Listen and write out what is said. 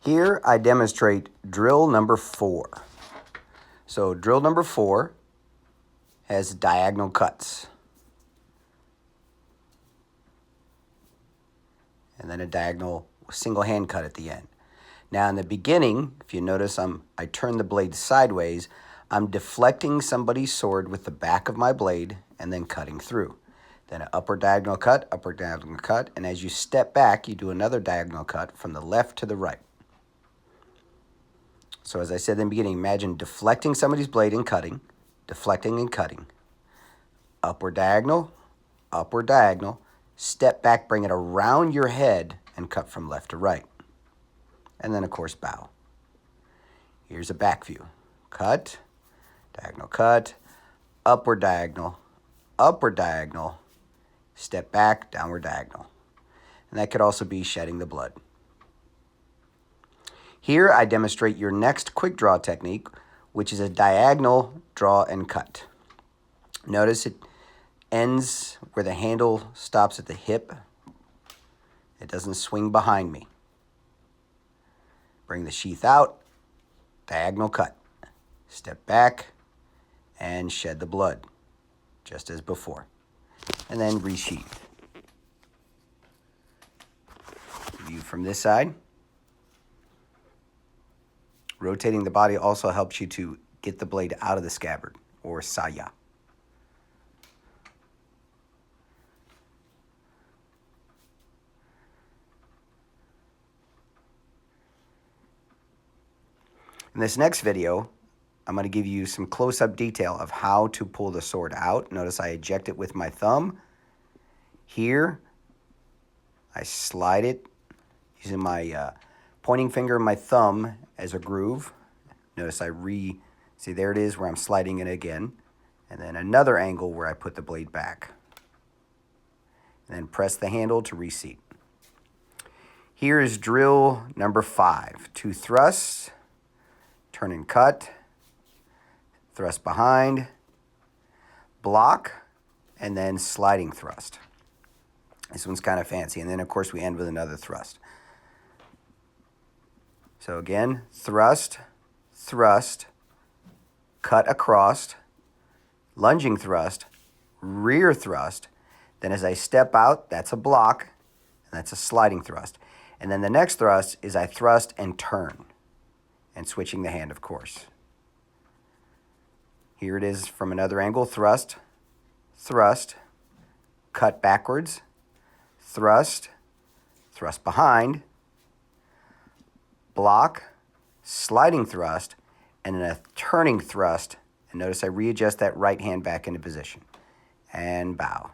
Here I demonstrate drill number 4. So drill number 4 has diagonal cuts. And then a diagonal single hand cut at the end. Now in the beginning, if you notice I turn the blade sideways, I'm deflecting somebody's sword with the back of my blade and then cutting through. Then an upper diagonal cut, and as you step back, you do another diagonal cut from the left to the right. So as I said in the beginning, imagine deflecting somebody's blade and cutting, deflecting and cutting. Upward diagonal, step back, bring it around your head, and cut from left to right. And then, of course, bow. Here's a back view. Cut, upward diagonal, step back, downward diagonal. And that could also be shedding the blood. Here I demonstrate your next quick draw technique, which is a diagonal draw and cut. Notice it ends where the handle stops at the hip. It doesn't swing behind me. Bring the sheath out, diagonal cut. Step back and shed the blood, just as before. And then resheath. View from this side. Rotating the body also helps you to get the blade out of the scabbard, or saya. In this next video, I'm going to give you some close-up detail of how to pull the sword out. Notice I eject it with my thumb. Here, I slide it using my pointing finger and my thumb as a groove. Notice see there it is where I'm sliding it again. And then another angle where I put the blade back. And then press the handle to reseat. Here is drill number 5. 2 thrusts, turn and cut, thrust behind, block, and then sliding thrust. This one's kind of fancy. And then, of course, we end with another thrust. So again, thrust, cut across, lunging thrust, rear thrust. Then as I step out, that's a block, and that's a sliding thrust. And then the next thrust is I thrust and turn, and switching the hand, of course. Here it is from another angle, thrust, cut backwards, thrust behind, block, sliding thrust, and then a turning thrust. And notice I readjust that right hand back into position. And bow.